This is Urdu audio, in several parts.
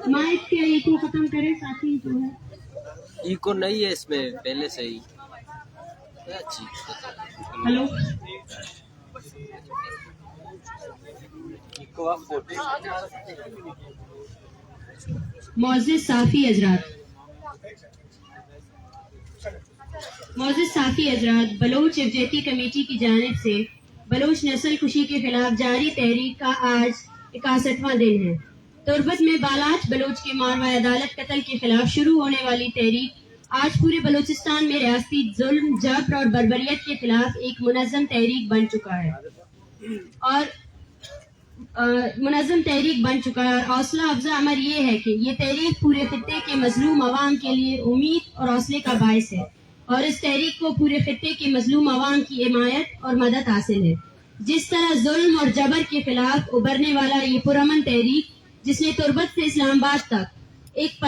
مائک کے ایکو ختم کرے ساتھی جو ہے ایکو نہیں ہے اس میں پہلے سے ہی اچھی. ہلو معزز صافی حضرات بلوچ یکجہتی کمیٹی کی جانب سے بلوچ نسل کشی کے خلاف جاری تحریک کا آج 61واں دن ہے. تربت میں بالاچ بلوچ کے ماروائے عدالت قتل کے خلاف شروع ہونے والی تحریک آج پورے بلوچستان میں ریاستی ظلم جبر اور بربریت کے خلاف ایک منظم تحریک بن چکا ہے اور حوصلہ افزا امر یہ ہے کہ یہ تحریک پورے خطے کے مظلوم عوام کے لیے امید اور حوصلے کا باعث ہے اور اس تحریک کو پورے خطے کے مظلوم عوام کی حمایت اور مدد حاصل ہے. جس طرح ظلم اور جبر کے خلاف ابھرنے والا یہ پرامن تحریک جس نے تربت سے اسلام آباد تک ایک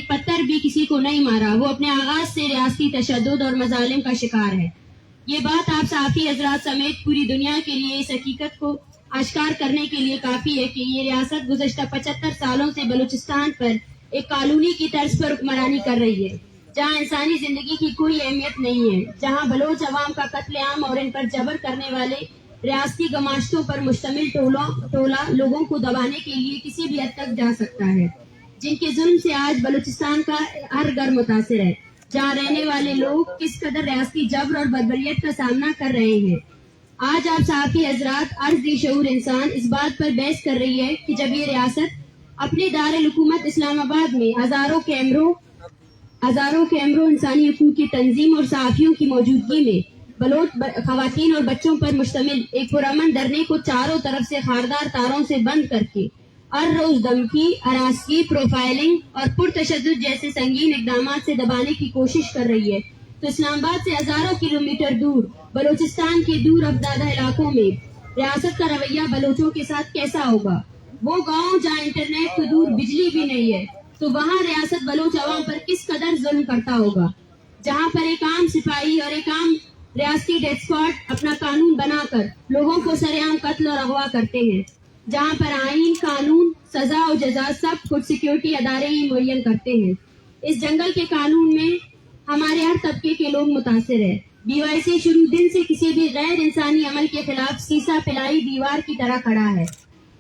پتھر بھی کسی کو نہیں مارا، وہ اپنے آغاز سے ریاستی تشدد اور مظالم کا شکار ہے. یہ بات آپ صحافی حضرات سمیت پوری دنیا کے لیے اس حقیقت کو آشکار کرنے کے لیے کافی ہے کہ یہ ریاست گزشتہ 75 سالوں سے بلوچستان پر ایک کالونی کی طرز پر حکمرانی کر رہی ہے، جہاں انسانی زندگی کی کوئی اہمیت نہیں ہے، جہاں بلوچ عوام کا قتل عام اور ان پر جبر کرنے والے ریاستی گماشتوں پر مشتمل ٹولہ لوگوں کو دبانے کے لیے کسی بھی حد تک جا سکتا ہے، جن کے ظلم سے آج بلوچستان کا ہر گھر متاثر ہے، جہاں رہنے والے لوگ کس قدر ریاستی جبر اور بربریت کا سامنا کر رہے ہیں. آج آپ صحافی حضرات عرض شعور انسان اس بات پر بحث کر رہی ہے کہ جب یہ ریاست اپنے دارالحکومت اسلام آباد میں ہزاروں کیمروں انسانی حقوق کی تنظیم اور صحافیوں کی موجودگی میں بلوچ خواتین اور بچوں پر مشتمل ایک پرامن دھرنے کو چاروں طرف سے خاردار تاروں سے بند کر کے ہر روز دھمکی، ہراسگی، پروفائلنگ اور پرتشدد جیسے سنگین اقدامات سے دبانے کی کوشش کر رہی ہے، تو اسلام آباد سے ہزاروں کلومیٹر دور بلوچستان کے دور افدادہ علاقوں میں ریاست کا رویہ بلوچوں کے ساتھ کیسا ہوگا؟ وہ گاؤں جہاں انٹرنیٹ کو دور بجلی بھی نہیں ہے، تو وہاں ریاست بلوچ عوام پر کس قدر ظلم کرتا ہوگا؟ جہاں پر ایک عام سپاہی اور ایک عام ریاستی ڈیتھ اسکواڈ اپنا قانون بنا کر لوگوں کو سرعام قتل اور اغوا کرتے ہیں، جہاں پر آئین، قانون، سزا و جزا سب خود سیکیورٹی ادارے ہی معین کرتے ہیں. اس جنگل کے قانون میں ہمارے ہر طبقے کے لوگ متاثر ہیں. BYC سے شروع دن سے کسی بھی غیر انسانی عمل کے خلاف سیسا پلائی دیوار کی طرح کھڑا ہے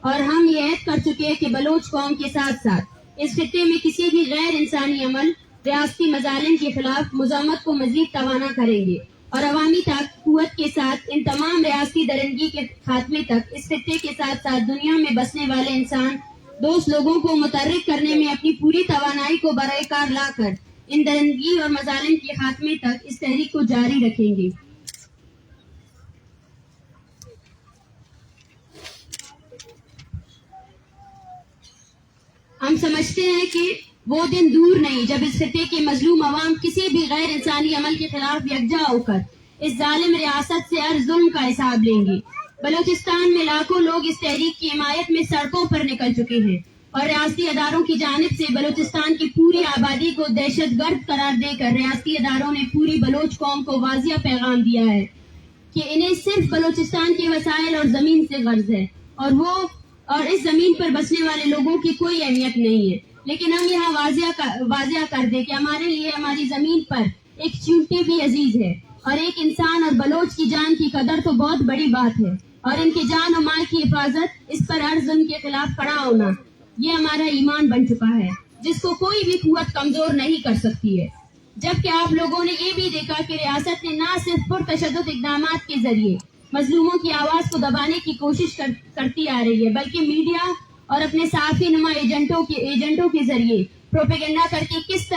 اور ہم یہ عہد کر چکے ہیں کہ بلوچ قوم کے ساتھ ساتھ اس خطے میں کسی بھی غیر انسانی عمل، ریاستی مظالم کے خلاف مزاحمت کو مزید توانا کریں گے اور عوامی قوت کے ساتھ ان تمام ریاستی درندگی کے خاتمے تک اس خطے کے ساتھ ساتھ دنیا میں بسنے والے انسان دوست لوگوں کو متحرک کرنے میں اپنی پوری توانائی کو برائے کار لا کر ان درندگی اور مظالم کے خاتمے تک اس تحریک کو جاری رکھیں گے. ہم سمجھتے ہیں کہ وہ دن دور نہیں جب اس خطے کے مظلوم عوام کسی بھی غیر انسانی عمل کے خلاف یکجا ہو کر اس ظالم ریاست سے ہر ظلم کا حساب لیں گے. بلوچستان میں لاکھوں لوگ اس تحریک کی حمایت میں سڑکوں پر نکل چکے ہیں اور ریاستی اداروں کی جانب سے بلوچستان کی پوری آبادی کو دہشت گرد قرار دے کر ریاستی اداروں نے پوری بلوچ قوم کو واضح پیغام دیا ہے کہ انہیں صرف بلوچستان کے وسائل اور زمین سے غرض ہے اور اس زمین پر بسنے والے لوگوں کی کوئی اہمیت نہیں ہے. لیکن ہم یہاں واضح کر دیں کہ ہمارے لیے ہماری زمین پر ایک چونٹی بھی عزیز ہے اور ایک انسان اور بلوچ کی جان کی قدر تو بہت بڑی بات ہے اور ان کے جان و مال کی حفاظت، اس پر ہر ظلم کے خلاف کھڑا ہونا، یہ ہمارا ایمان بن چکا ہے جس کو کوئی بھی قوت کمزور نہیں کر سکتی ہے. جبکہ آپ لوگوں نے یہ بھی دیکھا کہ ریاست نے نہ صرف پرتشدد اقدامات کے ذریعے مظلوموں کی آواز کو دبانے کی کوشش کرتی آ رہی ہے، بلکہ میڈیا اور اپنے صحافی نما ایجنٹوں کے ذریعے پروپیگنڈا کر کے کس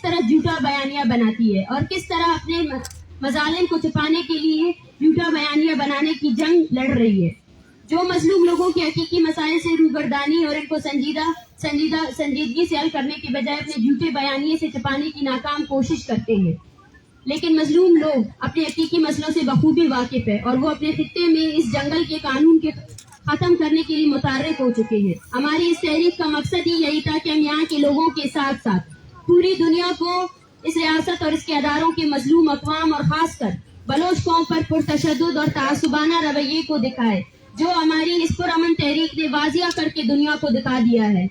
طرح جھوٹا بیانیہ بناتی ہے اور کس طرح اپنے مظالم کو چھپانے کے لیے جھوٹا بیانیہ بنانے کی جنگ لڑ رہی ہے، جو مظلوم لوگوں کے حقیقی مسائل سے روگردانی اور ان کو سنجیدگی سے حل کرنے کے بجائے اپنے جھوٹے بیانیے سے چھپانے کی ناکام کوشش کرتے ہیں. لیکن مظلوم لوگ اپنے حقیقی مسئلوں سے بخوبی واقف ہے اور وہ اپنے خطے میں اس جنگل کے قانون کے ختم کرنے کے لیے متحرک ہو چکے ہیں. ہماری اس تحریک کا مقصد ہی یہی تھا کہ ہم یہاں کے لوگوں کے ساتھ ساتھ پوری دنیا کو اس ریاست اور اس کے اداروں کے مظلوم اقوام اور خاص کر بلوچ قوم پر پرتشدد اور تعصبانہ رویے کو دکھائے جو ہماری اس پرامن تحریک نے واضح کر کے دنیا کو دکھا دیا ہے.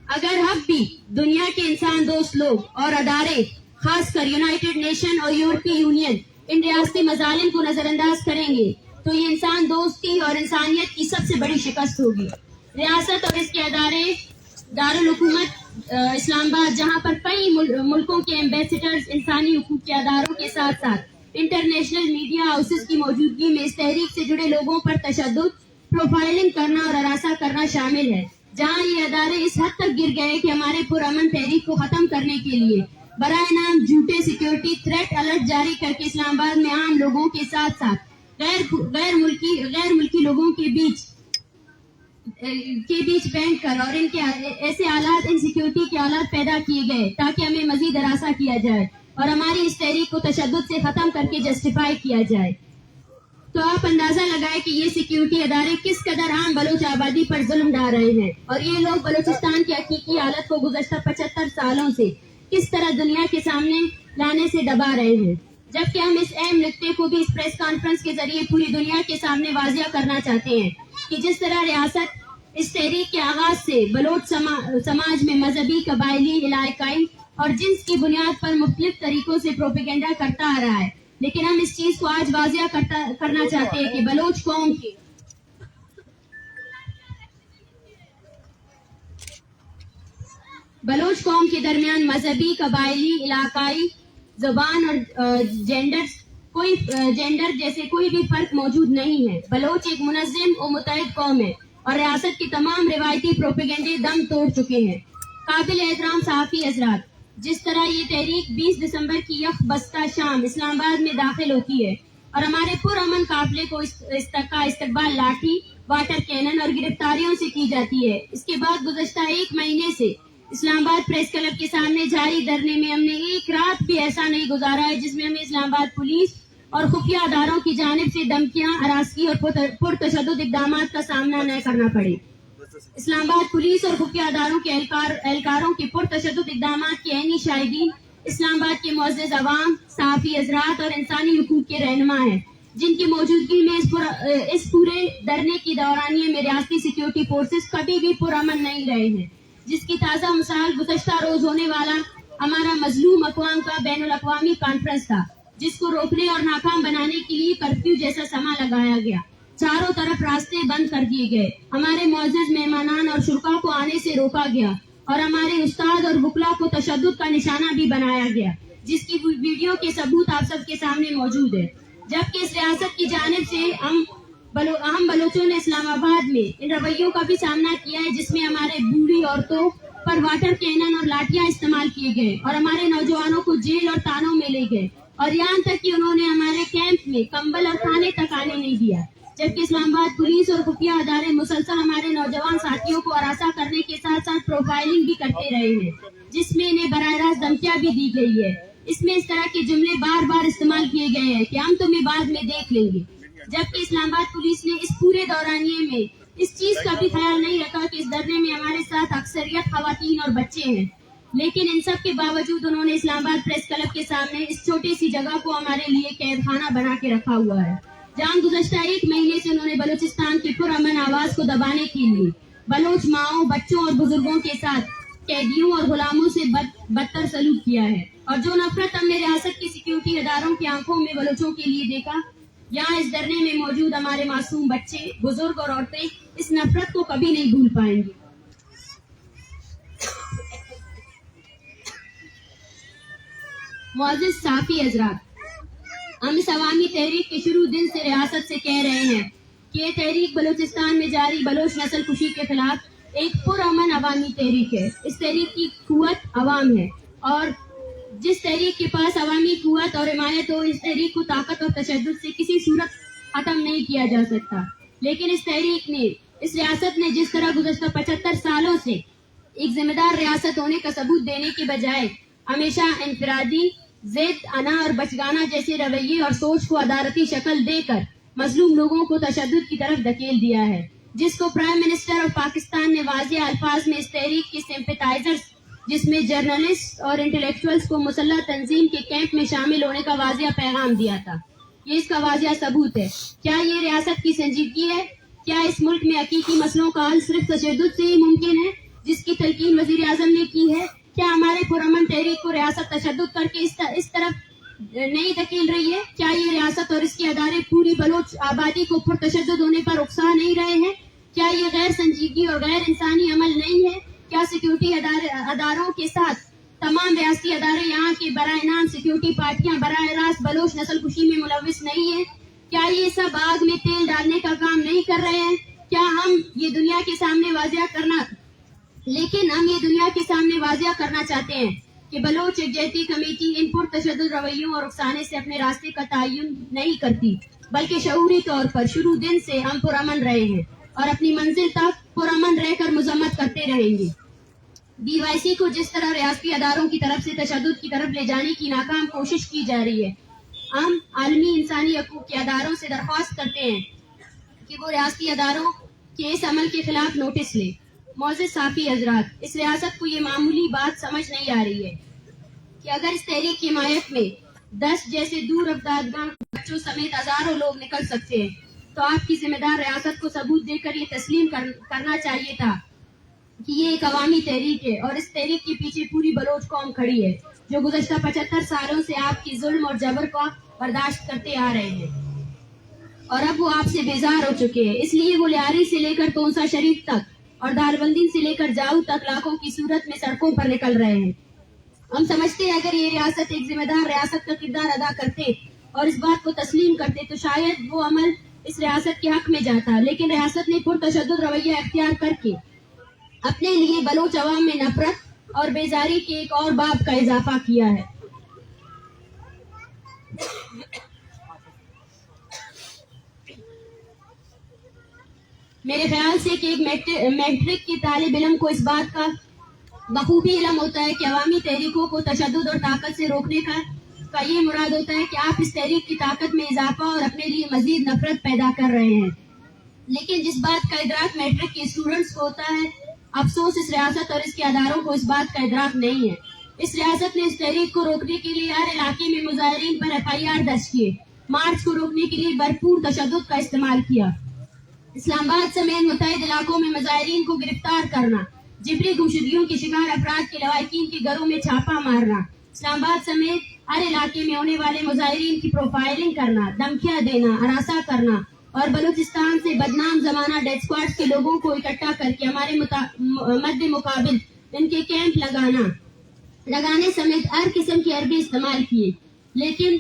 اگر ہم بھی دنیا کے انسان دوست لوگ اور ادارے خاص کر یونائٹڈ نیشن اور یورپی یونین ان ریاستی مظالم کو نظر انداز کریں گے تو یہ انسان دوستی اور انسانیت کی سب سے بڑی شکست ہوگی. ریاست اور اس کے ادارے دارالحکومت اسلام آباد جہاں پر کئی ملکوں کے ایمبیسڈرز انسانی حقوق کے اداروں کے ساتھ ساتھ انٹرنیشنل میڈیا ہاؤسز کی موجودگی میں اس تحریک سے جڑے لوگوں پر تشدد، پروفائلنگ کرنا اور ہراساں کرنا شامل ہے، جہاں یہ ادارے اس حد تک گر گئے کہ ہمارے پرامن تحریک کو ختم کرنے کے لیے برائے نام جھوٹے سیکیورٹی تھریٹ الرٹ جاری کر کے اسلام آباد میں عام لوگوں کے ساتھ ساتھ غیر ملکی لوگوں کے بیچ بینٹ کر اور ان کے ایسے حالات ان سیکیورٹی کے حالات پیدا کیے گئے تاکہ ہمیں مزید ہراساں کیا جائے اور ہماری اس تحریک کو تشدد سے ختم کر کے جسٹیفائی کیا جائے. تو آپ اندازہ لگائیں کہ یہ سیکیورٹی ادارے کس قدر عام بلوچ آبادی پر ظلم ڈال رہے ہیں اور یہ لوگ بلوچستان کی حقیقی حالت کو گزشتہ 75 سالوں سے کس طرح دنیا کے سامنے لانے سے دبا رہے ہیں. جبکہ ہم اس اہم نکتے کو بھی اس پریس کانفرنس کے ذریعے پوری دنیا کے سامنے واضح کرنا چاہتے ہیں کہ جس طرح ریاست اس تحریک کے آغاز سے بلوچ سماج میں مذہبی، قبائلی، علاقائی اور جنس کی بنیاد پر مختلف طریقوں سے پروپیگنڈا کرتا آ رہا ہے، لیکن ہم اس چیز کو آج واضح کرنا چاہتے ہیں کہ بلوچ قوم کے درمیان مذہبی، قبائلی، علاقائی، زبان اور جینڈر جیسے کوئی بھی فرق موجود نہیں ہے. بلوچ ایک منظم و متحد قوم ہے اور ریاست کے تمام روایتی پروپیگنڈے دم توڑ چکے ہیں. قابل احترام صحافی حضرات، جس طرح یہ تحریک 20 دسمبر کی یک بستہ شام اسلام آباد میں داخل ہوتی ہے اور ہمارے پرامن قافلے کو کا استقبال لاٹھی، واٹر کینن اور گرفتاریوں سے کی جاتی ہے، اس کے بعد گزشتہ ایک مہینے سے اسلام آباد پریس کلب کے سامنے جاری دھرنے میں ہم نے ایک رات بھی ایسا نہیں گزارا ہے جس میں ہمیں اسلام آباد پولیس اور خفیہ اداروں کی جانب سے دھمکیاں، ہراسگی اور پرتشدد اقدامات کا سامنا نہ کرنا پڑے. اسلام آباد پولیس اور خفیہ اداروں کے اہلکاروں کے پرتشدد اقدامات کے عینی شاہدین اسلام آباد کے معزز عوام، صحافی حضرات اور انسانی حقوق کے رہنما ہیں، جن کی موجودگی میں اس پورے دھرنے کی دورانیے میں ریاستی سیکیورٹی فورسز کبھی بھی پرامن نہیں رہے ہیں، جس کی تازہ مثال گزشتہ روز ہونے والا ہمارا مظلوم اقوام کا بین الاقوامی کانفرنس تھا، جس کو روکنے اور ناکام بنانے کے لیے کرفیو جیسا سما لگایا گیا. چاروں طرف راستے بند کر دیے گئے، ہمارے معزز مہمانان اور شرکاء کو آنے سے روکا گیا اور ہمارے استاد اور وکلا کو تشدد کا نشانہ بھی بنایا گیا، جس کی ویڈیو کے ثبوت آپ سب کے سامنے موجود ہے. جبکہ اس ریاست کی جانب سے ہم بلوچوں نے اسلام آباد میں ان رویوں کا بھی سامنا کیا ہے، جس میں ہمارے بوڑھی عورتوں پر واٹر کینن اور لاٹیاں استعمال کیے گئے اور ہمارے نوجوانوں کو جیل اور تانوں میں لے گئے اور یہاں تک کہ انہوں نے ہمارے کیمپ میں کمبل اور کھانے تک آنے نہیں دیا. جبکہ اسلام آباد پولیس اور خفیہ ادارے مسلسل ہمارے نوجوان ساتھیوں کو ہراساں کرنے کے ساتھ ساتھ پروفائلنگ بھی کرتے رہے ہیں، جس میں انہیں براہ راست دھمکیاں بھی دی گئی ہے. اس میں اس طرح کے جملے بار بار استعمال کیے گئے ہیں کہ ہم تمہیں بعد میں دیکھ لیں گے. جبکہ اسلام آباد پولیس نے اس پورے دورانیے میں اس چیز کا بھی خیال نہیں رکھا کہ اس دھرنے میں ہمارے ساتھ اکثریت خواتین اور بچے ہیں، لیکن ان سب کے باوجود انہوں نے اسلام آباد پریس کلب کے سامنے اس چھوٹی سی جگہ کو ہمارے لیے قید خانہ بنا کے رکھا ہوا ہے، جہاں گزشتہ ایک مہینے سے انہوں نے بلوچستان کی پرامن آواز کو دبانے کے لیے بلوچ ماؤں، بچوں اور بزرگوں کے ساتھ قیدیوں اور غلاموں سے بدتر سلوک کیا ہے. اور جو نفرت ہم نے ریاست کی سیکیورٹی اداروں کی آنکھوں میں بلوچوں کے لیے دیکھا، یہاں اس دھرنے میں موجود ہمارے معصوم بچے، بزرگ اور عورتیں اس نفرت کو کبھی نہیں بھول پائیں گے. معزز صحافی حضرات، ہم اس عوامی تحریک کے شروع دن سے ریاست سے کہہ رہے ہیں کہ یہ تحریک بلوچستان میں جاری بلوچ نسل کشی کے خلاف ایک پرامن عوامی تحریک ہے. اس تحریک کی قوت عوام ہے اور جس تحریک کے پاس عوامی قوت اور حمایت ہو، اس تحریک کو طاقت اور تشدد سے کسی صورت ختم نہیں کیا جا سکتا. لیکن اس تحریک نے، اس ریاست نے جس طرح گزشتہ 75 سالوں سے ایک ذمہ دار ریاست ہونے کا ثبوت دینے کے بجائے ہمیشہ انفرادی ضد، انا اور بچگانا جیسے رویے اور سوچ کو عدالتی شکل دے کر مظلوم لوگوں کو تشدد کی طرف دھکیل دیا ہے، جس کو پرائم منسٹر آف پاکستان نے واضح الفاظ میں اس تحریک کے سمپیٹائزرز، جس میں جرنلسٹ اور انٹلیکچوئلز کو مسلح تنظیم کے کیمپ میں شامل ہونے کا واضح پیغام دیا تھا۔ یہ اس کا واضح ثبوت ہے۔ کیا یہ ریاست کی سنجیدگی ہے؟ کیا اس ملک میں حقیقی مسئلوں کا حل صرف تشدد سے ہی ممکن ہے، جس کی تلقین وزیر اعظم نے کی ہے؟ کیا ہمارے پرامن تحریک کو ریاست تشدد کر کے اس طرف نہیں دھکیل رہی ہے؟ کیا یہ ریاست اور اس کے ادارے پوری بلوچ آبادی کو پرتشدد ہونے پر اکسا نہیں رہے ہیں؟ کیا یہ غیر سنجیدگی اور غیر انسانی عمل نہیں ہے؟ کیا سیکیورٹی اداروں کے ساتھ تمام ریاستی ادارے یہاں کے برائے نام سیکیورٹی پارٹیاں براہ راست بلوچ نسل کشی میں ملوث نہیں ہیں؟ کیا یہ سب آگ میں تیل ڈالنے کا کام نہیں کر رہے ہیں؟ کیا ہم یہ دنیا کے سامنے واضح کرنا چاہتے ہیں کہ بلوچ یکجہتی کمیٹی ان پرتشدد رویوں اور اکسانے سے اپنے راستے کا تعین نہیں کرتی، بلکہ شعوری طور پر شروع دن سے ہم پرامن رہے ہیں اور اپنی منزل تک پرامن رہ کر مذمت کرتے رہیں گے۔ BYC کو جس طرح ریاستی اداروں کی طرف سے تشدد کی طرف لے جانے کی ناکام کوشش کی جا رہی ہے، ہم عالمی انسانی حقوق کے اداروں سے درخواست کرتے ہیں کہ وہ ریاستی اداروں کے اس عمل کے خلاف نوٹس لیں۔ معزز صحافی حضرات، اس ریاست کو یہ معمولی بات سمجھ نہیں آ رہی ہے کہ اگر اس تحریک کی حمایت میں 10 جیسے دور افتادگان بچوں سمیت ہزاروں لوگ نکل سکتے ہیں، تو آپ کی ذمہ دار ریاست کو ثبوت دے کر یہ تسلیم کرنا چاہیے تھا کہ یہ ایک عوامی تحریک ہے اور اس تحریک کے پیچھے پوری بلوچ قوم کھڑی ہے، جو گزشتہ 75 سالوں سے آپ کی ظلم اور جبر کو برداشت کرتے آ رہے ہیں، اور اب وہ آپ سے بیزار ہو چکے ہیں۔ اس لیے وہ لیاری سے لے کر تونسا شریف تک اور داربندین سے لے کر جاؤ تک لاکھوں کی صورت میں سڑکوں پر نکل رہے ہیں۔ ہم سمجھتے ہیں اگر یہ ریاست ایک ذمہ دار ریاست کا کردار ادا کرتے اور اس بات کو تسلیم کرتے تو شاید وہ عمل اس ریاست کے حق میں جاتا، لیکن ریاست نے پرتشدد رویہ اختیار کر کے اپنے لیے بلوچ عوام میں نفرت اور بیزاری کے ایک اور باب کا اضافہ کیا ہے۔ میرے خیال سے کہ ایک میٹرک کے طالب علم کو اس بات کا بخوبی علم ہوتا ہے کہ عوامی تحریکوں کو تشدد اور طاقت سے روکنے کا یہ مراد ہوتا ہے کہ آپ اس تحریک کی طاقت میں اضافہ اور اپنے لیے مزید نفرت پیدا کر رہے ہیں، لیکن جس بات کا ادراک میٹرک کے اسٹوڈنٹس کو ہوتا ہے، افسوس اس ریاست اور اس کے اداروں کو اس بات کا ادراک نہیں ہے۔ اس ریاست نے اس تحریک کو روکنے کے لیے ہر علاقے میں مظاہرین پر FIR درج کیے، مارچ کو روکنے کے لیے بھرپور تشدد کا استعمال کیا، اسلام آباد سمیت متعدد علاقوں میں مظاہرین کو گرفتار کرنا، جبری گمشدگیوں کے شکار افراد کے لواحقین کے گھروں میں چھاپا مارنا، اسلام آباد سمیت ہر علاقے میں ہونے والے مظاہرین کی پروفائلنگ کرنا، دھمکیاں دینا، ہراساں کرنا اور بلوچستان سے بدنام زمانہ ڈیتھ اسکواڈ کے لوگوں کو اکٹھا کر کے ہمارے مد مقابل ان کے کیمپ لگانے سمیت ہر قسم کی حربے استعمال کیے، لیکن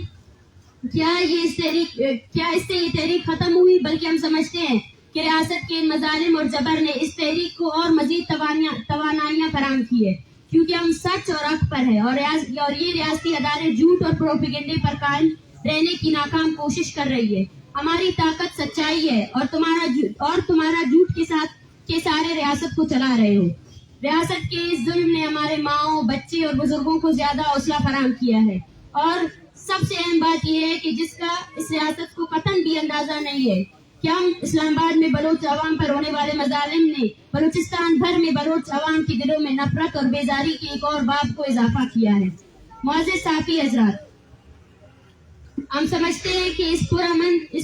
کیا اس سے یہ تحریک ختم ہوئی؟ بلکہ ہم سمجھتے ہیں کہ ریاست کے مظالم اور جبر نے اس تحریک کو اور مزید توانائیاں فراہم کی ہے، کیونکہ ہم سچ اور حق پر ہیں اور یہ ریاستی ادارے جھوٹ اور پروپیگنڈے پر قائم رہنے کی ناکام کوشش کر رہی ہے۔ ہماری طاقت سچائی ہے اور تمہارا جھوٹ کے سارے ریاست کو چلا رہے ہو۔ ریاست کے اس ظلم نے ہمارے ماؤں، بچے اور بزرگوں کو زیادہ حوصلہ فراہم کیا ہے، اور سب سے اہم بات یہ ہے کہ جس کا اس ریاست کو قطعاً بھی اندازہ نہیں ہے کہ ہم اسلام آباد میں بلوچ عوام پر ہونے والے مظالم نے بلوچستان بھر میں بلوچ عوام کے دلوں میں نفرت اور بیزاری کے ایک اور باب کو اضافہ کیا ہے۔ معزز صحافی حضرات، ہم سمجھتے ہیں کہ اس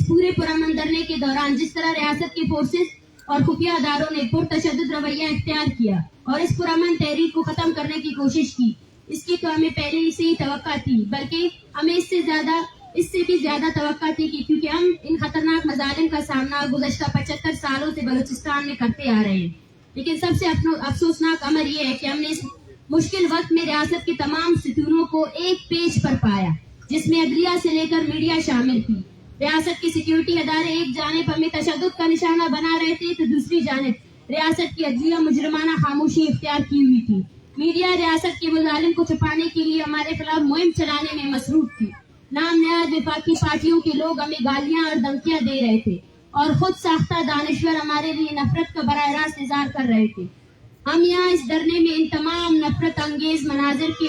پورے پرامن دھرنے کے دوران جس طرح ریاست کے فورسز اور خفیہ اداروں نے پرتشدد رویہ اختیار کیا اور اس پرامن تحریک کو ختم کرنے کی کوشش کی، اس کی تو ہمیں پہلے سے ہی توقع تھی، بلکہ ہمیں اس سے بھی زیادہ توقع تھی کیونکہ ہم ان خطرناک مظالم کا سامنا گزشتہ 75 سالوں سے بلوچستان میں کرتے آ رہے ہیں۔ لیکن سب سے افسوسناک امر یہ ہے کہ ہم نے اس مشکل وقت میں ریاست کے تمام ستونوں کو ایک پیج پر پایا، جس میں عدلیہ سے لے کر میڈیا شامل تھی۔ ریاست کے سیکیورٹی ادارے ایک جانب ہمیں تشدد کا نشانہ بنا رہے تھے تو دوسری جانب ریاست کی عدلیہ مجرمانہ خاموشی اختیار کی ہوئی تھی۔ میڈیا ریاست کے مظالم کو چھپانے کے لیے ہمارے خلاف مہم چلانے میں مصروف تھی۔ نام نہاد وفاقی پارٹیوں کے لوگ ہمیں گالیاں اور دھمکیاں دے رہے تھے اور خود ساختہ دانشور ہمارے لیے نفرت کا براہ راست اظہار کر رہے تھے۔ ہم یہاں اس دھرنے میں ان تمام نفرت انگیز مناظر کے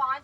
5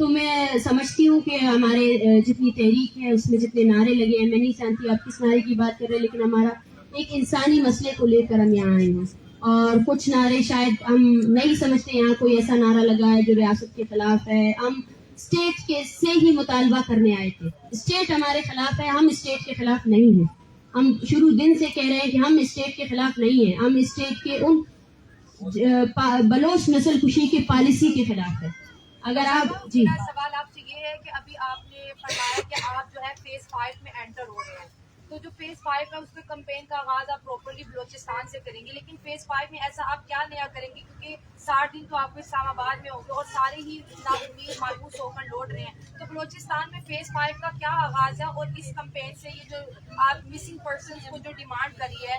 تو میں سمجھتی ہوں کہ ہمارے جتنی تحریک ہے اس میں جتنے نعرے لگے ہیں، میں نہیں جانتی آپ کس نعرے کی بات کر رہے ہیں، لیکن ہمارا ایک انسانی مسئلے کو لے کر ہم یہاں آئے ہیں. اور کچھ نعرے شاید ہم نہیں سمجھتے یہاں کوئی ایسا نعرہ لگا ہے جو ریاست کے خلاف ہے. ہم اسٹیٹ کے سے ہی مطالبہ کرنے آئے تھے. اسٹیٹ ہمارے خلاف ہے، ہم اسٹیٹ کے خلاف نہیں ہیں. ہم شروع دن سے کہہ رہے ہیں کہ ہم اسٹیٹ کے خلاف نہیں ہیں، ہم اسٹیٹ کے ان بلوچ نسل کشی کی پالیسی کے خلاف ہے. اگر آپ جی میرا سوال آپ سے یہ ہے کہ ابھی آپ نے فرمایا کہ آپ جو ہے فیز 5 میں انٹر ہو رہے ہیں، تو جو فیز 5 ہے اس کے کمپین کا آغاز آپ پراپرلی بلوچستان سے کریں گے، لیکن فیز 5 میں ایسا آپ کیا نیا کریں گے؟ کیونکہ 60 دن تو آپ کو اسلام آباد میں ہوں گے اور سارے ہی نا امید مایوس ہو کر لوٹ رہے ہیں، تو بلوچستان میں فیز 5 کا کیا آغاز ہے؟ اور اس کمپین سے یہ جو آپ مسنگ پرسنس کو جو ڈیمانڈ کری ہے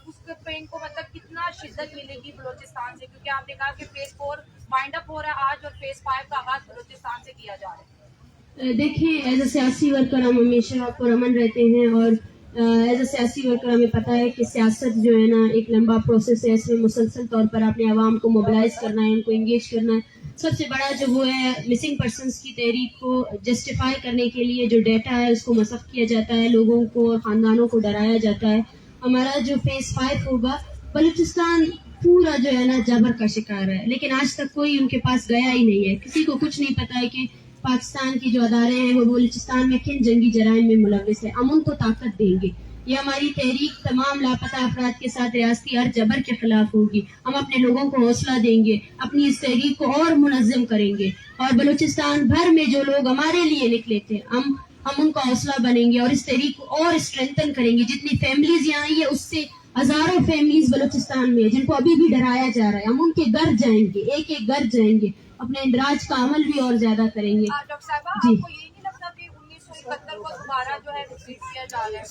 اس کمپین کو مطلب کتنا شدت ملے گی بلوچستان سے؟ کیونکہ آپ نے کہا کہ فیز 4 وائنڈ اپ ہو رہا ہے آج اور فیز 5 کا آغاز بلوچستان سے کیا جا رہا ہے. دیکھیں، ایز اے سیاسی ورکر ہم ہمیشہ پرامن رہتے ہیں، اور ایز اے سیاسی ورکر ہمیں پتہ ہے کہ سیاست جو ہے نا ایک لمبا پروسیس ہے. اس میں مسلسل طور پر اپنے عوام کو موبلائز کرنا ہے، ان کو انگیج کرنا ہے. سب سے بڑا جو وہ ہے مسنگ پرسنس کی تحریک کو جسٹیفائی کرنے کے لیے جو ڈیٹا ہے اس کو مسخ کیا جاتا ہے، لوگوں کو اور خاندانوں کو ڈرایا جاتا ہے. ہمارا جو فیز 5 ہوگا، بلوچستان پورا جو ہے نا جبر کا شکار ہے، لیکن آج تک کوئی ان کے پاس گیا ہی نہیں ہے. کسی کو کچھ نہیں پتا ہے کہ پاکستان کی جو ادارے ہیں وہ بلوچستان میں کن جنگی جرائم میں ملوث ہے. ہم ان کو طاقت دیں گے. یہ ہماری تحریک تمام لاپتہ افراد کے ساتھ ریاستی ہر جبر کے خلاف ہوگی. ہم اپنے لوگوں کو حوصلہ دیں گے، اپنی اس تحریک کو اور منظم کریں گے، اور بلوچستان بھر میں جو لوگ ہمارے لیے نکلے تھے ہم ان کا حوصلہ بنیں گے اور اس تحریک کو اور اسٹرینتھن کریں گے. جتنی فیملیز یہاں آئی ہیں اس سے ہزاروں فیملیز بلوچستان میں جن کو ابھی بھی ڈرایا جا رہا ہے، ہم ان کے گھر جائیں گے، ایک ایک گھر جائیں گے، اپنے اندراج کا عمل بھی اور زیادہ کریں گے. ڈاکٹر صاحبہ، جی آپ کو یہی نہیں لگتا کہ 1971 کو دوبارہ جو ہے ریپیٹ کیا جا رہا ہے؟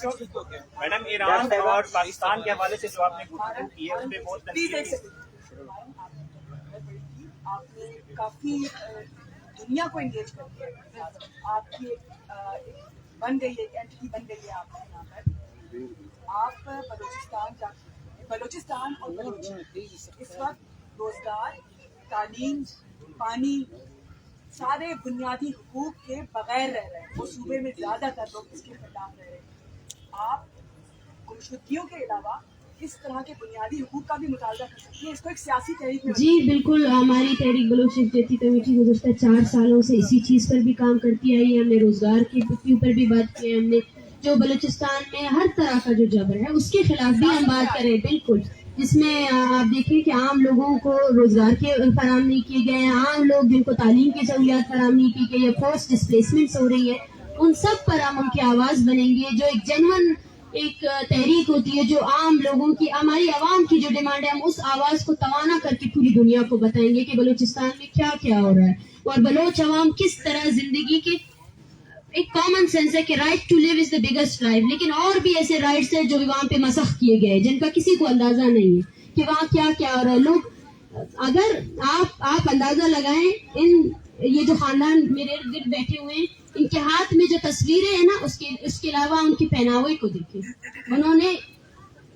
میڈم، ایران اور پاکستان کے حوالے سے جو آپ نے گفتگو کی ہے اس پہ بہت پلیز ایک تنقید سیکنڈ. آپ نے کافی دنیا کو انگیج کر دیا. آپ کی بن گئی ایک اینٹی بن گئی ہے آپ کے یہاں پر. آپ بلوچستان اور بلوچ اس وقت روزگار، تعلیم، پانی، سارے بنیادی حقوق کے بغیر رہ رہے ہیں. وہ صوبے میں زیادہ تر لوگ اس کے خلاف رہ رہے ہیں. آپ گمشدگیوں کے علاوہ اس طرح کے بنیادی حقوق کا بھی مطالبہ کر سکتی ہیں. اس کو ایک سیاسی تحریک میں جی بالکل. ہماری تحریک بلوچ یکجہتی کمیٹی گزشتہ 4 سالوں سے اسی چیز پر بھی کام کرتی آئی ہے. ہم نے روزگار کے اوپر بھی بات کی ہے. ہم نے جو بلوچستان میں ہر طرح کا جو جبر ہے اس کے خلاف بھی ہم بات کریں. بالکل، جس میں آپ دیکھیں کہ عام لوگوں کو روزگار کے فراہم نہیں کیے گئے ہیں، عام لوگ جن کو تعلیم کی سہولیات فراہم نہیں کی گئی ہے، فورس ڈسپلیسمنٹس ہو رہی ہے، ان سب پر ہم ان کی آواز بنیں گے. جو ایک جنون ایک تحریک ہوتی ہے جو عام لوگوں کی، ہماری عوام کی جو ڈیمانڈ ہے، ہم اس آواز کو توانا کر کے پوری دنیا کو بتائیں گے کہ بلوچستان میں کیا کیا ہو رہا ہے اور بلوچ عوام کس طرح زندگی کے ایک کامن سینس ہے کہ right to live is the biggest right, لیکن اور بھی ایسے رائٹس ہیں جو وہاں پہ مسخ کیے گئے جن کا کسی کو اندازہ نہیں ہے کہ وہاں کیا کیا ہو رہا ہے. لوگ اگر آپ اندازہ لگائیں، یہ جو خاندان میرے ارد گرد بیٹھے ہوئے ہیں، ان کے ہاتھ میں جو تصویریں ہیں نا اس کے علاوہ ان کی پہناوے کو دیکھیں. انہوں نے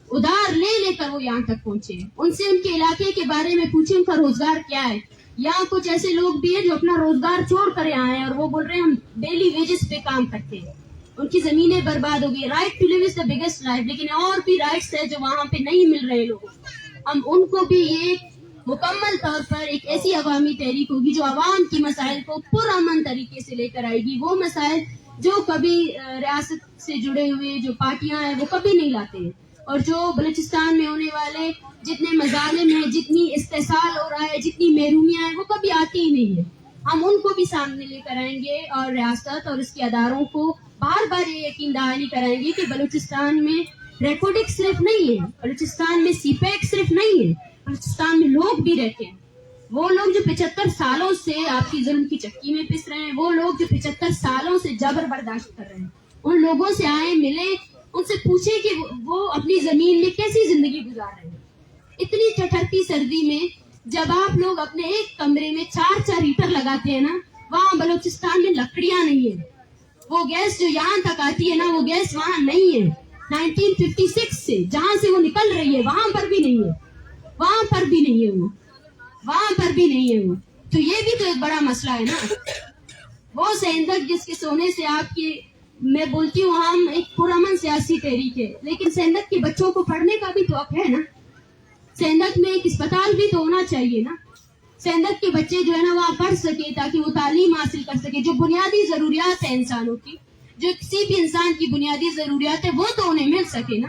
ادھار لے کر وہ یہاں تک پہنچے ہیں. ان سے ان کے علاقے کے بارے میں پوچھیں ان کا روزگار کیا ہے. یہاں کچھ ایسے لوگ بھی ہیں جو اپنا روزگار چھوڑ کر یہاں ہیں اور وہ بول رہے ہیں ہم ڈیلی ویجز پہ کام کرتے ہیں. ان کی زمینیں برباد ہو گئی. Right to live is the biggest right, لیکن اور بھی رائٹس ہیں جو وہاں پہ نہیں مل رہے لوگوں کو. ہم ان کو بھی یہ مکمل طور پر ایک ایسی عوامی تحریک ہوگی جو عوام کی مسائل کو پرامن طریقے سے لے کر آئے گی. وہ مسائل جو کبھی ریاست سے جڑے ہوئے جو پارٹیاں ہیں وہ کبھی نہیں لاتے ہیں، اور جو بلوچستان میں ہونے والے جتنے مظالم ہیں، جتنی استحصال ہو رہا ہے، جتنی محرومیاں ہیں، وہ کبھی آتی ہی نہیں ہے. ہم ان کو بھی سامنے لے کر آئیں گے اور ریاست اور اس کے اداروں کو بار بار یہ یقین دہانی کرائیں گے کہ بلوچستان میں ریکارڈنگ صرف نہیں ہے، بلوچستان میں سی پیک صرف نہیں ہے، بلوچستان میں لوگ بھی رہتے ہیں. وہ لوگ جو 75 سالوں سے آپ کی ظلم کی چکی میں پس رہے ہیں، وہ لوگ جو 75 سالوں سے جبر برداشت کر رہے ہیں، ان لوگوں سے آئیں، ملیں، ان سے پوچھیں کہ وہ اپنی زمین میں کیسی زندگی گزار رہے ہیں. اتنی ٹھٹھرتی سردی میں جب آپ لوگ اپنے ایک کمرے میں 4 ہیٹر لگاتے ہیں نا، وہاں بلوچستان میں لکڑیاں نہیں ہیں. وہ گیس جو یہاں تک آتی ہے نا، وہ گیس وہاں نہیں ہے. 1956 سے جہاں سے وہ نکل رہی ہے وہاں پر بھی نہیں ہے، وہاں پر بھی نہیں ہے وہ. تو یہ بھی تو ایک بڑا مسئلہ ہے نا. وہ سیندک جس کے سونے سے آپ کی، میں بولتی ہوں ہم ایک پرامن سیاسی تحریک ہے، لیکن سیندک کے بچوں کو پڑھنے کا بھی تو حق ہے نا. سیندک میں ایک اسپتال بھی تو ہونا چاہیے نا. سیندک کے بچے جو ہے نا وہاں پڑھ سکے تاکہ وہ تعلیم حاصل کر سکے. جو بنیادی ضروریات ہیں انسانوں کی، جو کسی بھی انسان کی بنیادی ضروریات ہے وہ تو انہیں مل سکے نا.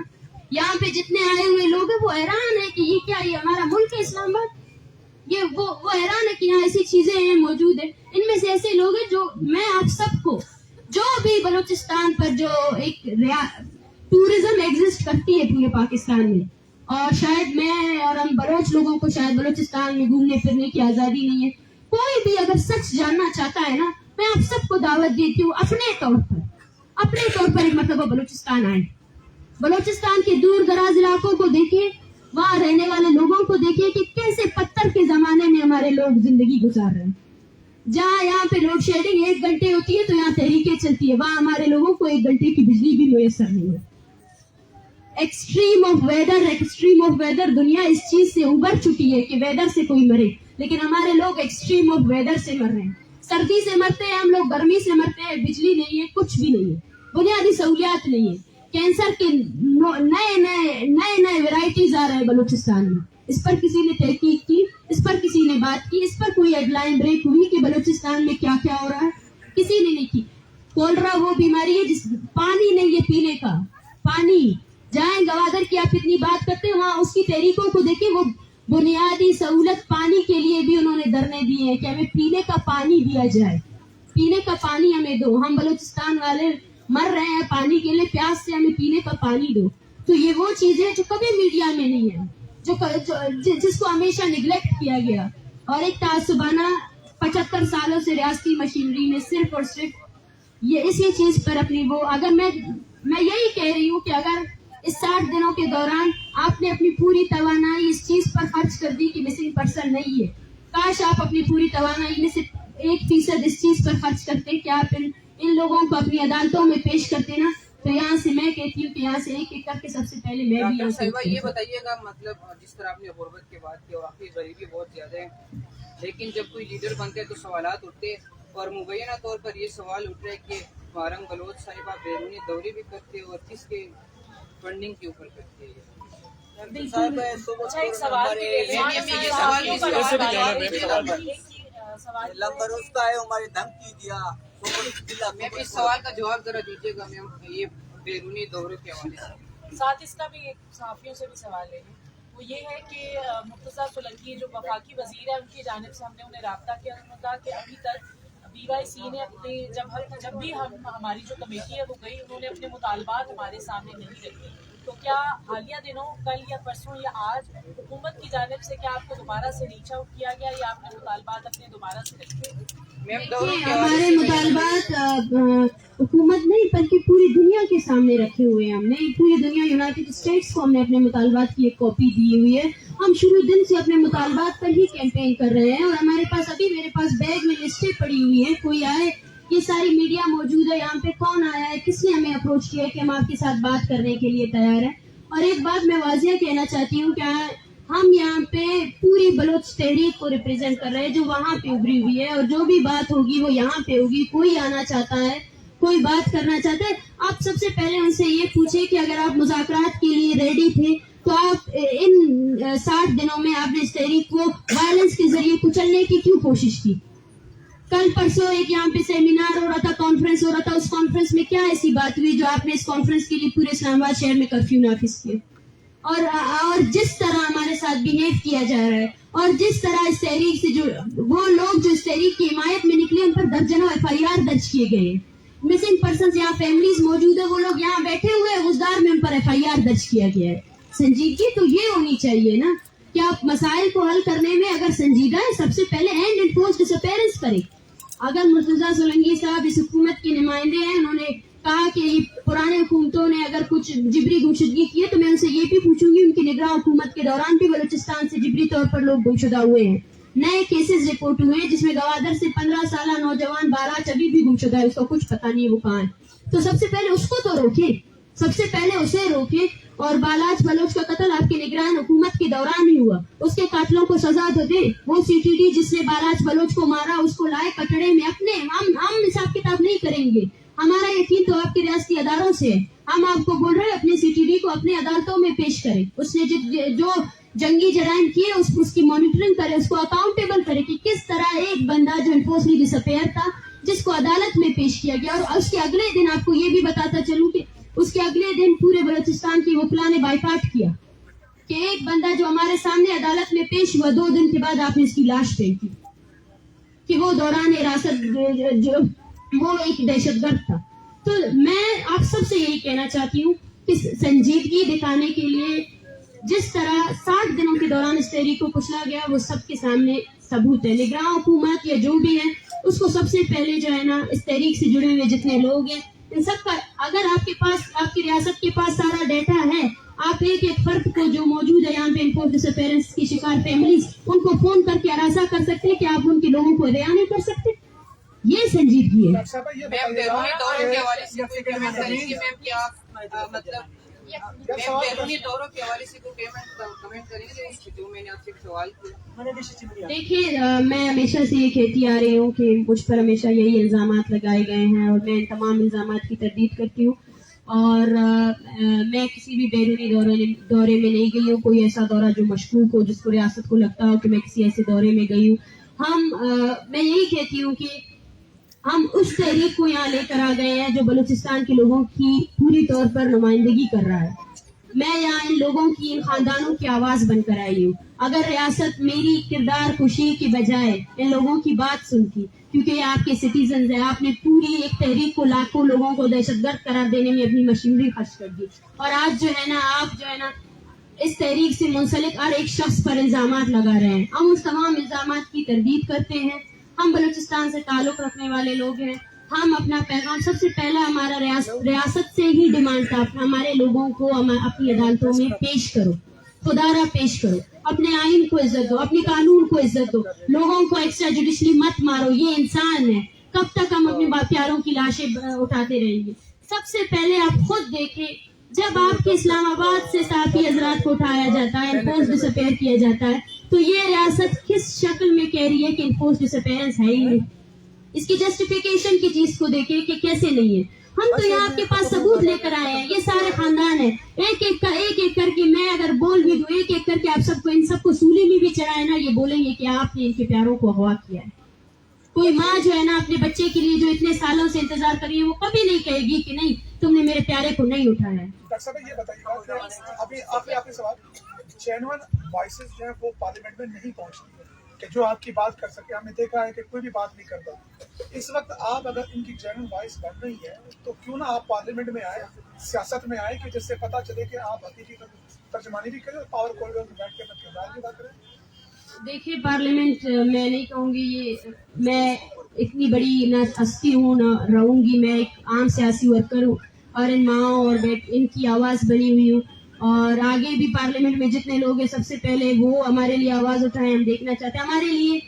یہاں پہ جتنے آئے ہوئے لوگ ہیں وہ حیران ہیں کہ یہ کیا، یہ ہمارا ملک ہے اسلام آباد. یہ وہ حیران ہے کہ یہاں ایسی چیزیں ہیں موجود ہیں. ان میں سے ایسے لوگ ہیں جو، میں آپ سب کو، جو بھی بلوچستان پر جو ایک ٹورزم ایگزسٹ کرتی ہے پورے پاکستان میں، اور شاید میں اور ہم بلوچ لوگوں کو شاید بلوچستان میں گھومنے پھرنے کی آزادی نہیں ہے. کوئی بھی اگر سچ جاننا چاہتا ہے نا، میں آپ سب کو دعوت دیتی ہوں اپنے طور پر ایک مرتبہ بلوچستان آئے. بلوچستان کے دور دراز علاقوں کو دیکھیں، وہاں رہنے والے لوگوں کو دیکھیں کہ کیسے پتھر کے زمانے میں ہمارے لوگ زندگی گزار رہے ہیں. جہاں یہاں پہ لوڈ شیڈنگ 1 گھنٹے ہوتی ہے تو یہاں تحریکیں چلتی ہے، وہاں ہمارے لوگوں کو 1 گھنٹے کی بجلی بھی میسر نہیں ہے. ایکسٹریم آف ویدر دنیا اس چیز سے ابھر چکی ہے کہ ویدر سے کوئی مرے، لیکن ہمارے لوگ ایکسٹریم آف ویدر سے مر رہے ہیں. سردی سے مرتے ہیں ہم لوگ، گرمی سے مرتے ہیں، بجلی نہیں ہے، کچھ بھی نہیں ہے، بنیادی سہولیات نہیں ہے. کینسر کے نئے ویرائٹیز آ رہے ہیں بلوچستان میں. اس پر کسی نے تحقیق کی، اس پر کسی نے بات کی، اس پر کوئی ہیڈ لائن بریک ہوئی کہ بلوچستان میں کیا کیا ہو رہا ہے؟ کسی نے نہیں کی. کولرا وہ بیماری ہے جس پانی نہیں ہے پینے کا. پانی جائیں گوادر کی، آپ اتنی بات کرتے ہیں، وہاں اس کی تحریکوں کو دیکھیں، وہ بنیادی سہولت پانی کے لیے بھی انہوں نے دھرنے دیے ہیں کہ ہمیں پینے کا پانی دیا جائے، پینے کا پانی ہمیں دو. ہم بلوچستان والے مر رہے ہیں پانی کے لیے، پیاس سے، ہمیں پینے کا پانی دو. تو یہ وہ چیزیں جو کبھی میڈیا میں نہیں ہے، جس کو ہمیشہ نگلیکٹ کیا گیا. اور ایک تعصبانہ 75 سالوں سے ریاستی مشینری نے صرف اور صرف یہ اسی چیز پر اپنی وہ، اگر میں یہی کہہ رہی ہوں کہ اگر اس 60 دنوں کے دوران آپ نے اپنی پوری توانائی اس چیز پر خرچ کر دی کہ مسنگ پرسن نہیں ہے، کاش آپ اپنی پوری توانائی میں سے 1% اس چیز پر خرچ کرتے کہ آپ ان لوگوں کو اپنی عدالتوں میں پیش کرتے نا. تو یہاں سے میں کہتی ہوں کہ یہاں سے ایک کر کے سب سے پہلے میں بھی ڈاکٹر صاحبہ یہ بتائیے گا، مطلب جس طرح آپ نے غربت کی بات کی اور آپ کی غریبی بہت زیادہ ہے، لیکن جب کوئی لیڈر بنتے ہیں تو سوالات اٹھتے ہیں، اور مبینہ طور پر یہ سوال اٹھ رہا ہے کہ محرم بلوچ صاحبہ بیرونی دورے بھی کرتے ہیں اور کس کے فنڈنگ کے اوپر کرتے ہیں. لمبروز کا ہے ہماری دھمکی دیا. میں اس سوال کا جواب ذرا دیجیے گا میم، یہ بیرونی دورے کے حوالے سے. ساتھ اس کا بھی ایک صحافیوں سے بھی سوال ہے، وہ یہ ہے کہ مرتضیٰ سولنکی جو وفاقی وزیر ہے، ان کی جانب سے ہم نے انہیں رابطہ کیا، انہوں نے کہا کہ ابھی تک BYC نے اپنے جب بھی ہماری جو کمیٹی ہے وہ گئی، انہوں نے اپنے مطالبات ہمارے سامنے نہیں رکھے. تو کیا حالیہ دنوں، کل یا پرسوں یا آج، حکومت کی جانب سے کیا آپ کو دوبارہ سے ریچ آؤٹ کیا گیا یا آپ نے مطالبات اپنے دوبارہ سے رکھے؟ ہمارے مطالبات حکومت نہیں بلکہ پوری دنیا کے سامنے رکھے ہوئے ہیں. ہم نے پوری دنیا، یونائٹیڈ اسٹیٹس کو ہم نے اپنے مطالبات کی ایک کاپی دی ہوئی ہے. ہم شروع دن سے اپنے مطالبات پر ہی کیمپین کر رہے ہیں، اور ہمارے پاس میرے پاس بیگ میں لسٹیں پڑی ہوئی ہیں. کوئی آئے، یہ ساری میڈیا موجود ہے یہاں پہ، کون آیا ہے، کس نے ہمیں اپروچ کیا ہے کہ ہم آپ کے ساتھ بات کرنے کے لیے تیار ہیں. اور ایک بات میں واضح کہنا چاہتی ہوں کہ ہم یہاں پہ پوری بلوچ تحریک کو ریپرزینٹ کر رہے ہیں جو وہاں پہ ابھری ہوئی ہے، اور جو بھی بات ہوگی وہ یہاں پہ ہوگی. کوئی آنا چاہتا ہے، کوئی بات کرنا چاہتا ہے، آپ سب سے پہلے ان سے یہ پوچھیں کہ اگر آپ مذاکرات کے لیے ریڈی تھے تو آپ ان 60 دنوں میں آپ نے اس تحریک کو وائلنس کے ذریعے کچلنے کی کیوں کوشش کی؟ کل پرسوں ایک یہاں پہ سیمینار ہو رہا تھا، کانفرنس ہو رہا تھا، اس کانفرنس میں کیا ایسی بات ہوئی جو آپ نے اس کانفرنس کے لیے پورے اسلام آباد شہر میں کرفیو نافذ کیا؟ اور جس طرح ہمارے ساتھ بہیو کیا جا رہا ہے، اور جس طرح اس تحریک سے جو وہ لوگ جو اس تحریک کی حمایت میں نکلے، ان پر درجنوں FIR درج کیے گئے ہیں. مسنگ پرسنز یہاں فیملیز موجود ہیں، وہ لوگ یہاں بیٹھے ہوئے ہیں، گزدار میں ان پر FIR درج کیا گیا ہے. سنجیدگی تو یہ ہونی چاہیے نا کہ آپ مسائل کو حل کرنے میں اگر سنجیدہ ہے، سب سے پہلے اینڈ انفورس ڈس اپیرنس کریں. اگر مرتضیٰ سولنکی صاحب اس حکومت کے نمائندے ہیں، انہوں نے کہا کہ یہ پرانے حکومتوں نے اگر کچھ جبری گمشدگی کی ہے تو میں ان سے یہ بھی پوچھوں گی ان کی نگراں حکومت کے دوران بھی بلوچستان سے جبری طور پر لوگ گمشدہ ہوئے ہیں. نئے کیسز رپورٹ ہوئے ہیں جس میں گوادر سے 15 سالہ نوجوان 12 ابھی بھی گمشدہ ہے، اس کو کچھ پتہ نہیں ہے وہ کہاں ہے. تو سب سے پہلے اس کو تو روکیں. سب سے پہلے اسے روکے. اور بالاچ بلوچ کا قتل آپ کی نگران حکومت کے دوران ہی ہوا, اس کے قاتلوں کو سزا تو دے. وہ CTD جس نے بالاچ بلوچ کو مارا اس کو لائے کٹڑے میں اپنے. ہم حساب کتاب نہیں کریں گے, ہمارا یقین تو آپ کے ریاستی اداروں سے ہے. ہم آپ کو بول رہے ہیں اپنے CTD کو اپنے عدالتوں میں پیش کریں. اس نے جو جنگی جرائم کیے اس کی مانیٹرنگ کرے, اس کو اکاؤنٹیبل کرے کہ کس طرح ایک بندہ جو انفورسلی ڈس اپیئر تھا جس کو عدالت میں پیش کیا گیا. اور اس کے اگلے دن آپ کو یہ بھی بتاتا چلوں کہ اس کے اگلے دن پورے بلوچستان کی وکلا نے بائیکاٹ کیا کہ ایک بندہ جو ہمارے سامنے عدالت میں پیش ہوا 2 دن کے بعد آپ نے اس کی لاش پھینکی کہ وہ دوران حراست جو وہ ایک دہشت گرد تھا. تو میں آپ سب سے یہی کہنا چاہتی ہوں کہ سنجیدگی دکھانے کے لیے جس طرح 60 دنوں کے دوران اس تحریک کو کچلا گیا وہ سب کے سامنے ثبوت ہے. نگراں حکومت یا جو بھی ہے اس کو سب سے پہلے جو ہے نا اس تحریک سے جڑے ہوئے جتنے لوگ ہیں ان سب کا, اگر آپ کے پاس آپ کی ریاست کے پاس سارا ڈیٹا ہے, آپ ایک ایک فرد کو جو موجود ہے یہاں پہ انفورسڈ ڈس اپیئرنس کی شکار فیملیز ان کو فون کر کے ہراساں کر سکتے ہیں کہ آپ ان کے لوگوں کو رہا نہیں کر سکتے. یہ سنجیدگی ہے. میم بیرونی دوروں کے حوالے سے پیمنٹ کریں گے میم کیا مطلب بیرونی دوروں کے حوالے سے کوئی پیمنٹ کمنٹ کریں گے جو میں نے آپ سے سوال کیا. دیکھیے میں ہمیشہ سے یہ کہتی آ رہی ہوں کہ مجھ پر ہمیشہ یہی الزامات لگائے گئے ہیں اور میں ان تمام الزامات کی تردید کرتی ہوں. اور میں کسی بھی بیرونی دورے میں نہیں گئی ہوں. کوئی ایسا دورہ جو مشکوک ہو جس کو ریاست کو لگتا ہو کہ میں کسی ایسے دورے میں گئی ہوں. میں یہی کہتی ہوں کہ ہم اس تحریک کو یہاں لے کر آ گئے ہیں جو بلوچستان کے لوگوں کی پوری طور پر نمائندگی کر رہا ہے. میں یہاں ان لوگوں کی ان خاندانوں کی آواز بن کر آئی ہوں. اگر ریاست میری کردار خوشی کے بجائے ان لوگوں کی بات سنتی, کیونکہ یہ آپ کے سٹیزنز ہیں, آپ نے پوری ایک تحریک کو لاکھوں لوگوں کو دہشت گرد قرار دینے میں اپنی مشینری خرچ کر دی, اور آج جو ہے نا آپ جو ہے نا اس تحریک سے منسلک ہر ایک شخص پر الزامات لگا رہے ہیں. ہم اس تمام الزامات کی تردید کرتے ہیں. ہم بلوچستان سے تعلق رکھنے والے لوگ ہیں. ہم اپنا پیغام سب سے پہلا ہمارا ریاست سے ہی ڈیمانڈ تھا, ہمارے لوگوں کو اپنی عدالتوں میں پیش کرو, خدارہ پیش کرو, اپنے آئین کو عزت دو, اپنے قانون کو عزت دو, لوگوں کو ایکسٹرا جوڈیشلی مت مارو, یہ انسان ہے. کب تک ہم اپنے پیاروں کی لاشیں اٹھاتے رہیں گے؟ سب سے پہلے آپ خود دیکھیں, جب آپ کے اسلام آباد سے صحافی حضرات کو اٹھایا جاتا ہے, انفورس ڈس اپیئر کیا جاتا ہے, تو یہ ریاست کس شکل میں کہہ رہی ہے کہ انفورس ڈس اپیئرنس ہے ہی نہیں. اس کی جسٹیفیکیشن کی چیز کو دیکھیں کہ کیسے نہیں ہے. ہم تو یہاں آپ کے پاس ثبوت لے کر آئے ہیں, یہ سارے خاندان ہیں, ایک ایک کر کے میں اگر بول بھی دوں, ایک ایک کر کے آپ سب کو ان سب کو سولی میں بھی چڑھائے نا, یہ بولیں گے کہ آپ نے ان کے پیاروں کو اغوا کیا ہے. کوئی ماں جو ہے نا اپنے بچے کے لیے جو اتنے سالوں سے انتظار کر رہی ہے وہ کبھی نہیں کہے گی کہ نہیں تم نے میرے پیارے کو نہیں اٹھایا ہے. ڈاکٹر صاحب یہ بتائیے ابھی آپ نے سوال جینوئن وائسز جو ہے وہ پارلیمنٹ میں نہیں پہنچتی ہے کہ جو آپ کی بات کر سکے. ہم نے دیکھا ہے کہ کوئی بھی بات نہیں کرتا. اس وقت آپ اگر ان کی جینوئن وائس بن رہی ہے تو کیوں نہ آپ پارلیمنٹ میں آئے, سیاست میں آئے, کہ جس سے پتہ چلے کہ آپ حقیقی ترجمانی بھی کریں اور پاور کوریڈور میں بیٹھ کے اپنے کردار کی بات کریں. دیکھیے پارلیمنٹ میں نہیں کہوں گی یہ میں اتنی بڑی نہ ہستی ہوں نہ رہوں گی. میں ایک عام سیاسی ورکر ہوں اور ان ماؤں اور ان کی آواز بنی ہوئی ہوں, اور آگے بھی پارلیمنٹ میں جتنے لوگ ہیں سب سے پہلے وہ ہمارے لیے آواز اٹھائیں. ہم دیکھنا چاہتے ہیں ہمارے لیے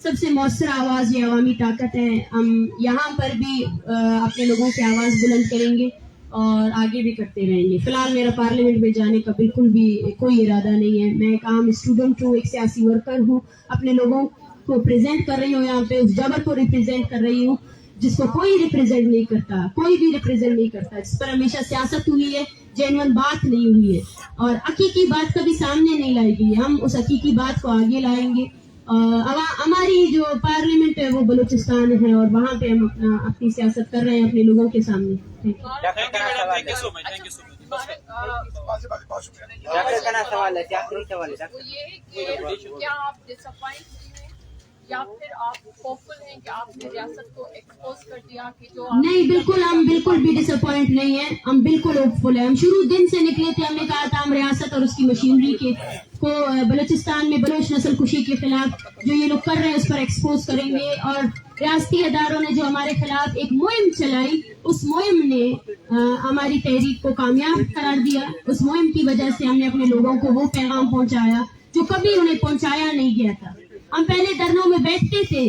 سب سے مؤثر آواز یہ عوامی طاقت ہے. ہم یہاں پر بھی اپنے لوگوں کی آواز بلند کریں گے اور آگے بھی کرتے رہیں گے. فی الحال میرا پارلیمنٹ میں جانے کا بالکل بھی کوئی ارادہ نہیں ہے. میں ایک عام اسٹوڈنٹ ہوں, ایک سیاسی ورکر ہوں, اپنے لوگوں کو پریزنٹ کر رہی ہوں, یہاں پہ اس جبر کو ریپرزینٹ کر رہی ہوں جس کو کوئی ریپرزینٹ نہیں کرتا, کوئی بھی ریپرزینٹ نہیں کرتا, جس پر ہمیشہ سیاست ہوئی ہے, جینوئن بات نہیں ہوئی ہے اور حقیقی بات کبھی سامنے نہیں لائی گئی. ہم اس حقیقی بات کو آگے لائیں گے. ہماری جو پارلیمنٹ ہے وہ بلوچستان ہے اور وہاں پہ ہم اپنی سیاست کر رہے ہیں اپنے لوگوں کے سامنے. سوال ہے کیا آپ ڈساپوائنٹ یا پھر آپ ہوپفل ہیں کہ آپ نے ریاست کو ایکسپوز کر دیا کہ جو نہیں, بالکل ہم بالکل بھی ڈس اپوائنٹ نہیں ہیں. ہم بالکل ہوپفل ہیں. ہم شروع دن سے نکلے تھے. ہم نے کہا تھا ہم ریاست اور اس کی مشینری کو بلوچستان میں بلوچ نسل کشی کے خلاف جو یہ لوگ کر رہے ہیں اس پر ایکسپوز کریں گے. اور ریاستی اداروں نے جو ہمارے خلاف ایک مہم چلائی, اس مہم نے ہماری تحریک کو کامیاب قرار دیا. اس مہم کی وجہ سے ہم نے اپنے لوگوں کو وہ پیغام پہنچایا جو کبھی انہیں پہنچایا نہیں گیا تھا. ہم پہلے دھرنوں میں بیٹھتے تھے,